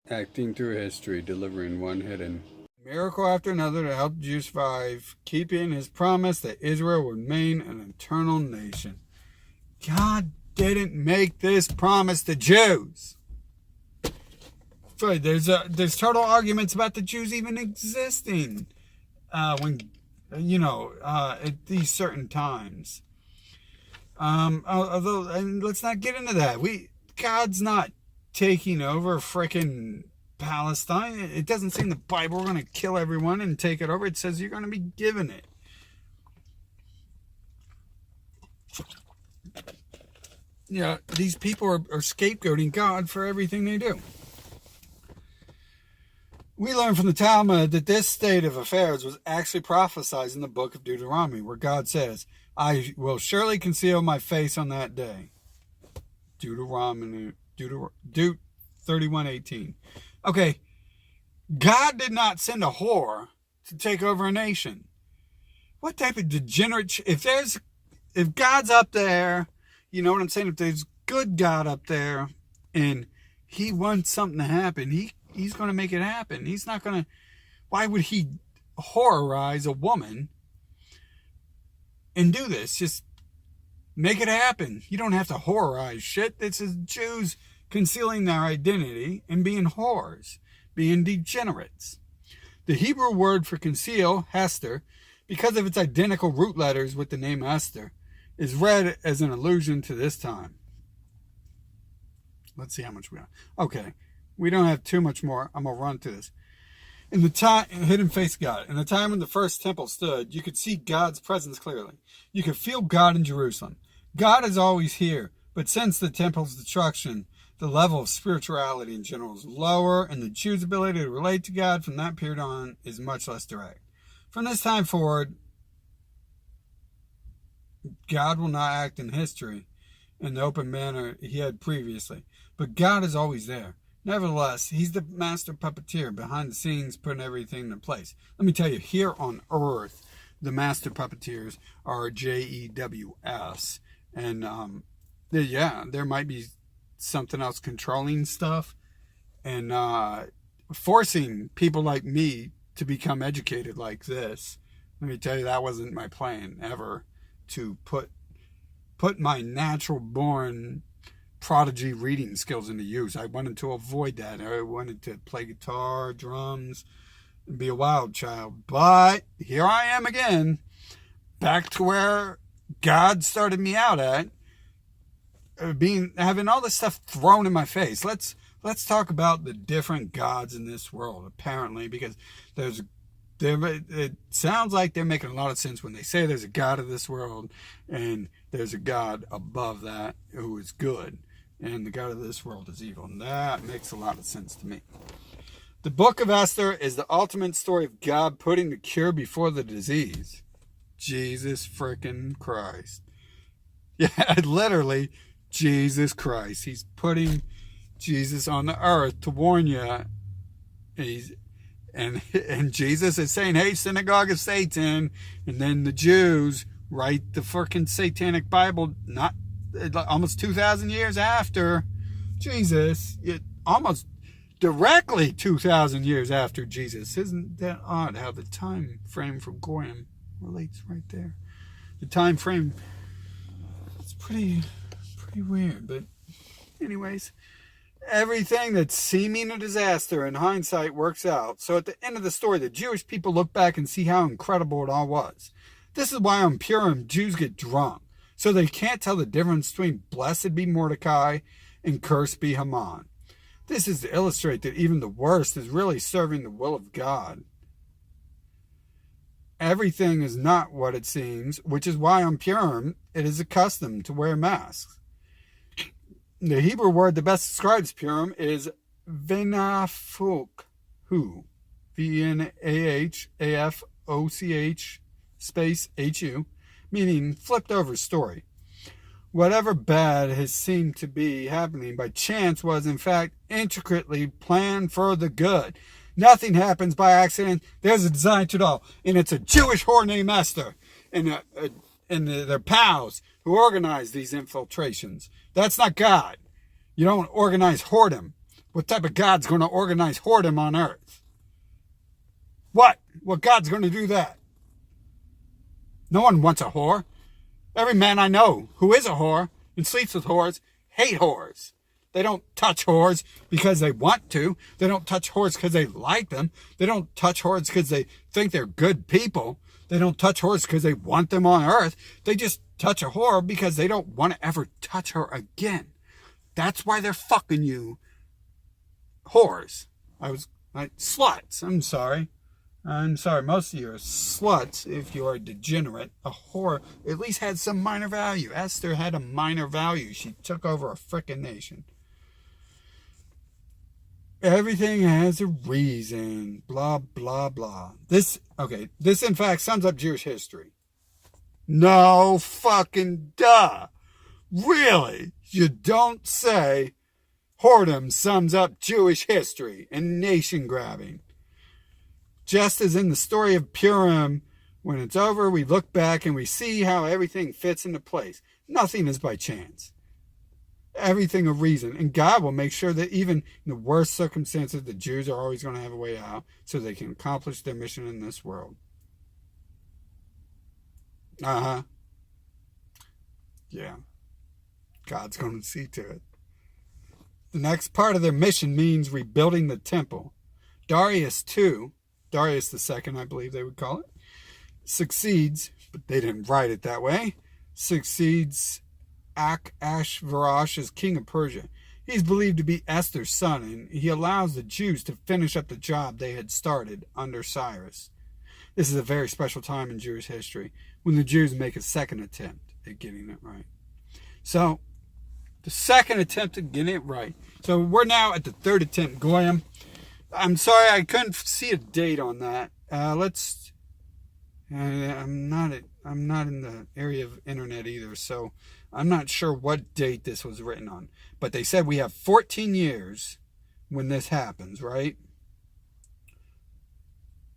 acting through history, delivering one hidden miracle after another to help the Jews survive, keeping his promise that Israel would remain an eternal nation. God didn't make this promise to Jews. There's total arguments about the Jews even existing at these certain times. Although, and let's not get into that. God's not taking over frickin' Palestine. It doesn't say in the Bible we're going to kill everyone and take it over. It says you're going to be given it. Yeah, these people are scapegoating God for everything they do. We learn from the Talmud that this state of affairs was actually prophesied in the book of Deuteronomy, where God says, I will surely conceal my face on that day. Deuteronomy 31:18. Okay, God did not send a whore to take over a nation. What type of degenerate... If God's up there, you know what I'm saying? If there's good God up there and he wants something to happen, he's going to make it happen. He's not going to... Why would he horrorize a woman and do this? Just make it happen. You don't have to horrorize shit. This is Jews concealing their identity and being whores, being degenerates. The Hebrew word for conceal, Hester, because of its identical root letters with the name Esther, is read as an allusion to this time. Let's see how much we have. Okay, we don't have too much more. I'm going to run through this. In the time, hidden face God. In the time when the first temple stood, you could see God's presence clearly. You could feel God in Jerusalem. God is always here, but since the temple's destruction, the level of spirituality in general is lower, and the Jews' ability to relate to God from that period on is much less direct. From this time forward, God will not act in history in the open manner he had previously, but God is always there. Nevertheless, he's the master puppeteer behind the scenes, putting everything into place. Let me tell you, here on Earth, the master puppeteers are JEWS. And, there might be something else controlling stuff and forcing people like me to become educated like this. Let me tell you, that wasn't my plan ever, to put my natural born prodigy reading skills into use. I wanted to avoid that. I wanted to play guitar, drums, and be a wild child. But here I am again, back to where God started me out at, having all this stuff thrown in my face. Let's talk about the different gods in this world, apparently, because it sounds like they're making a lot of sense when they say there's a God of this world and there's a God above that who is good, and the God of this world is evil. And that makes a lot of sense to me. The book of Esther is the ultimate story of God putting the cure before the disease. Jesus freaking Christ. Yeah, literally, Jesus Christ. He's putting Jesus on the earth to warn you. And Jesus is saying, hey, synagogue of Satan. And then the Jews write the freaking satanic Bible not almost 2,000 years after Jesus. Almost directly 2,000 years after Jesus. Isn't that odd how the time frame for Goyim relates right there? The time frame, it's pretty weird. But anyways, everything that's seeming a disaster in hindsight works out. So at the end of the story, the Jewish people look back and see how incredible it all was. This is why on Purim, Jews get drunk, so they can't tell the difference between blessed be Mordecai and cursed be Haman. This is to illustrate that even the worst is really serving the will of God. Everything is not what it seems, which is why on Purim it is a custom to wear masks. The Hebrew word that best describes Purim is Venafoch, Venahafoch space Hu, meaning flipped over story. Whatever bad has seemed to be happening by chance was in fact intricately planned for the good. Nothing happens by accident. There's a design to it all. And it's a Jewish whore named Esther and their pals who organize these infiltrations. That's not God. You don't organize whoredom What type of God's going to organize whoredom on earth? What? What God's going to do that? No one wants a whore. Every man I know who is a whore and sleeps with whores hate whores. They don't touch whores because they want to. They don't touch whores because they like them. They don't touch whores because they think they're good people. They don't touch whores because they want them on earth. They just touch a whore because they don't want to ever touch her again. That's why they're fucking you. Whores. Sluts. I'm sorry. Most of you are sluts if you are degenerate. A whore at least had some minor value. Esther had a minor value. She took over a frickin' nation. Everything has a reason. Blah, blah, blah. This in fact sums up Jewish history. No fucking duh. Really? You don't say whoredom sums up Jewish history and nation grabbing. Just as in the story of Purim, when it's over, we look back and we see how everything fits into place. Nothing is by chance. Everything a reason. And God will make sure that even in the worst circumstances, the Jews are always going to have a way out so they can accomplish their mission in this world. Yeah. God's going to see to it. The next part of their mission means rebuilding the temple. Darius II, Darius II, I believe they would call it, succeeds, but they didn't write it that way, succeeds Achashverosh as king of Persia. He's believed to be Esther's son, and he allows the Jews to finish up the job they had started under Cyrus. This is a very special time in Jewish history when the Jews make a second attempt at getting it right. So, the second attempt at getting it right. So, we're now at the third attempt, Goyim. I'm sorry, I couldn't see a date on that. I'm not in the area of internet either, so I'm not sure what date this was written on. But they said we have 14 years when this happens, right?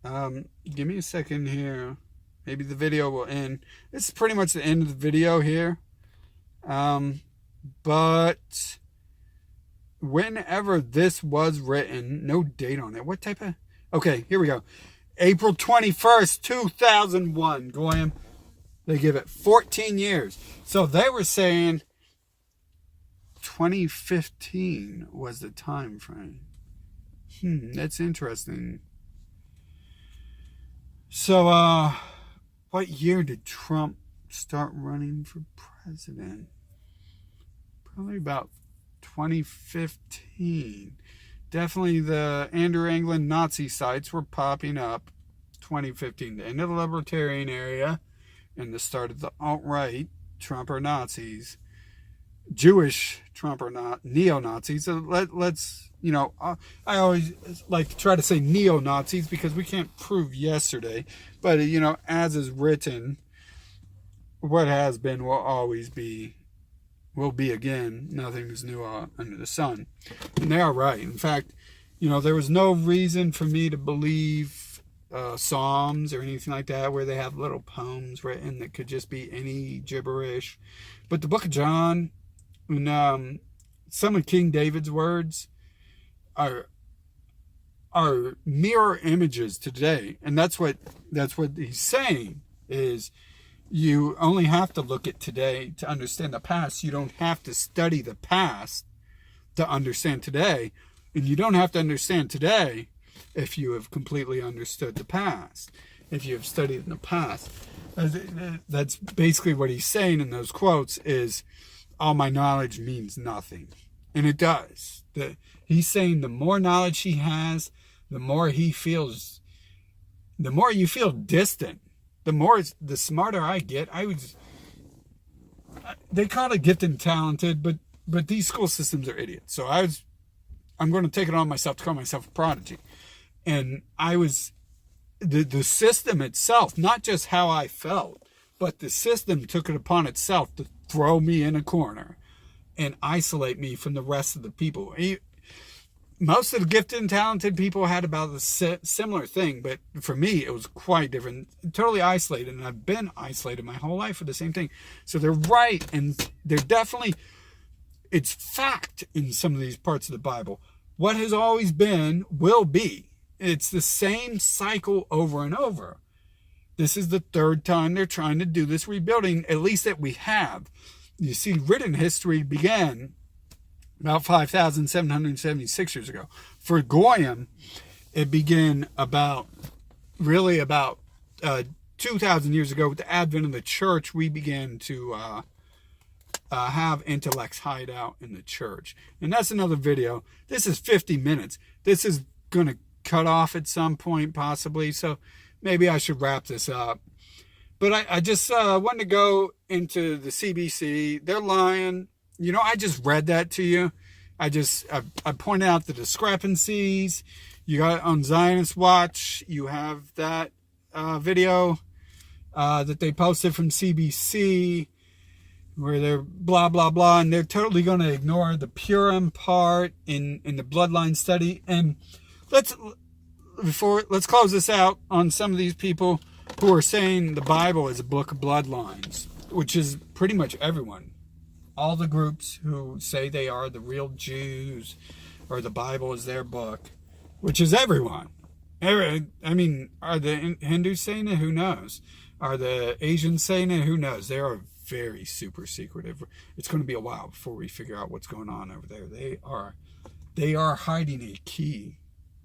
Give me a second here. Maybe the video will end. This is pretty much the end of the video here. But whenever this was written, no date on it. What type of... Okay, here we go. April 21st, 2001. Goyim. They give it 14 years. So they were saying 2015 was the time frame. That's interesting. So, what year did Trump start running for president? Probably about 2015. Definitely the Andrew Anglin Nazi sites were popping up. 2015, the end of the libertarian area and the start of the alt-right Trumper Nazis. Jewish Trumper neo-Nazis. So let's, I always like to try to say neo-Nazis because we can't prove yesterday. But, as is written, what has been will always be, will be again. Nothing is new under the sun. And they are right. In fact, there was no reason for me to believe Psalms or anything like that where they have little poems written that could just be any gibberish. But the book of John and some of King David's words are mirror images today. And that's what he's saying is you only have to look at today to understand the past. You don't have to study the past to understand today. And you don't have to understand today if you have completely understood the past. If you have studied in the past. That's basically what he's saying in those quotes is all my knowledge means nothing. And it does. He's saying the more knowledge he has, the more he feels, the more you feel distant. The smarter I get. They call it gifted and talented, but these school systems are idiots. So I'm going to take it on myself to call myself a prodigy. And the system itself, not just how I felt, but the system took it upon itself to throw me in a corner and isolate me from the rest of the people. Most of the gifted and talented people had about a similar thing, but for me, it was quite different. Totally isolated, and I've been isolated my whole life for the same thing. So they're right, and they're definitely, it's fact in some of these parts of the Bible. what has always been will be. It's the same cycle over and over. This is the third time they're trying to do this rebuilding, at least that we have. You see, written history began about 5,776 years ago. For Goyim, it began about 2,000 years ago. With the advent of the church, we began to have intellects hide out in the church. And that's another video. This is 50 minutes. This is going to cut off at some point, possibly. So maybe I should wrap this up. But I just wanted to go into the CBC. They're lying. You know, I just read that to you. I pointed out the discrepancies. You got on Zionist Watch, you have that video that they posted from CBC where they're blah, blah, blah. And they're totally going to ignore the Purim part in the bloodline study. And let's close this out on some of these people who are saying the Bible is a book of bloodlines, which is pretty much everyone. All the groups who say they are the real Jews or the Bible is their book, which is everyone. I mean, are the Hindus saying it? Who knows? Are the Asians saying it? Who knows? They are very super secretive. It's going to be a while before we figure out what's going on over there. They are hiding a key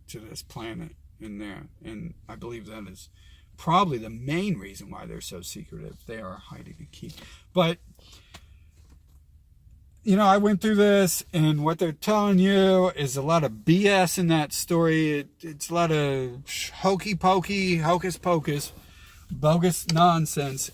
to this planet in there, and I believe that is probably the main reason why they're so secretive. They are hiding a key. But you know, I went through this, and what they're telling you is a lot of BS in that story. It's a lot of hokey pokey, hocus pocus, bogus nonsense.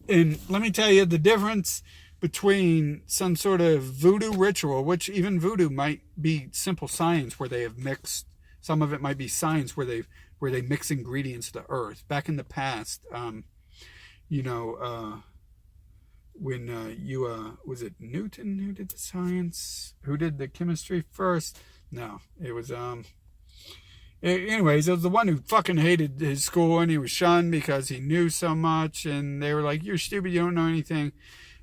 And let me tell you the difference between some sort of voodoo ritual, which even voodoo might be simple science where they have mixed. Some of it might be science where they mix ingredients of the earth. Back in the past, when was it Newton who did the science? Who did the chemistry first? No, it was anyways, it was the one who fucking hated his school, and he was shunned because he knew so much, and they were like, "You're stupid, you don't know anything."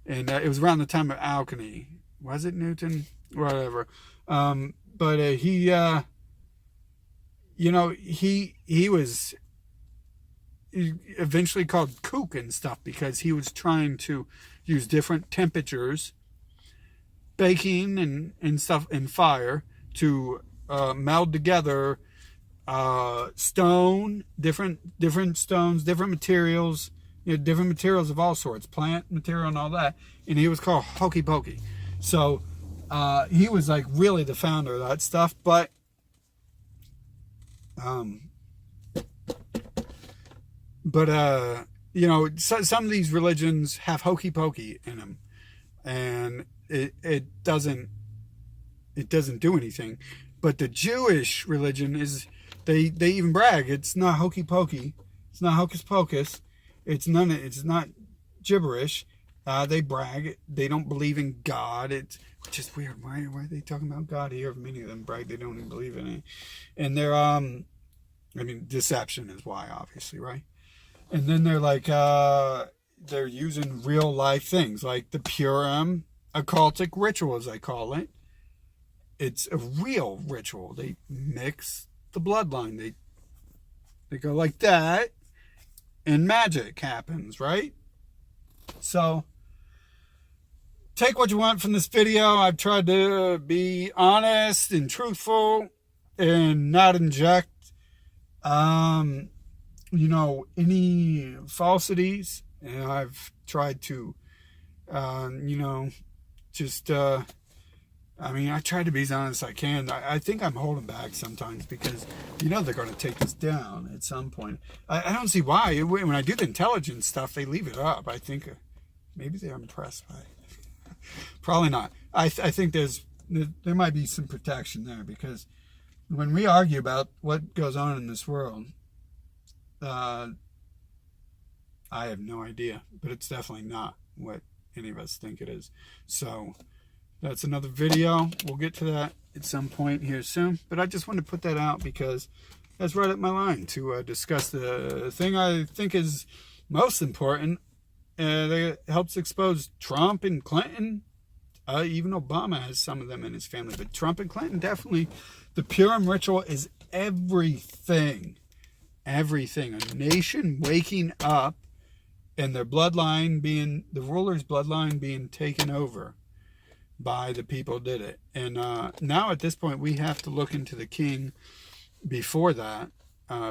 And it was around the time of alchemy. Was it Newton? Whatever. But he was eventually called kook and stuff because he was trying to use different temperatures, baking and stuff, and fire to meld together different stones, different materials, different materials of all sorts, plant material and all that. And he was called Hokey Pokey. So he was like really the founder of that stuff. But some of these religions have hokey pokey in them, and it doesn't do anything. But the Jewish religion is, they even brag, it's not hokey pokey, it's not hocus pocus, it's not gibberish. They brag, they don't believe in God. It's which is weird. Why are they talking about God here? Many of them brag they don't even believe in it, and they're deception is why, obviously, right? And then they're like, they're using real life things like the Purim occultic ritual, as I call it. It's a real ritual. They mix the bloodline. They go like that, and magic happens, right? So take what you want from this video. I've tried to be honest and truthful and not inject any falsities. And I've tried to I try to be as honest as I can. I think I'm holding back sometimes because they're going to take this down at some point. I don't see why. When I do the intelligence stuff, they leave it up. I think maybe they're impressed by it. Probably not. I think there might be some protection there, because when we argue about what goes on in this world, I have no idea, but it's definitely not what any of us think it is. So that's another video. We'll get to that at some point here soon, but I just wanted to put that out because that's right up my line to discuss the thing I think is most important. That helps expose Trump and Clinton. Even Obama has some of them in his family, but Trump and Clinton definitely The Purim ritual is everything. Everything. A nation waking up and their bloodline being, the ruler's bloodline being taken over by the people who did it. And now at this point, we have to look into the king before that,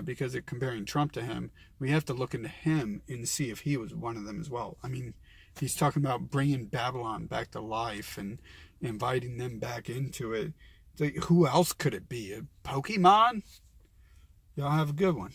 because of comparing Trump to him. We have to look into him and see if he was one of them as well. I mean, he's talking about bringing Babylon back to life and inviting them back into it. Who else could it be? A Pokemon? Y'all have a good one.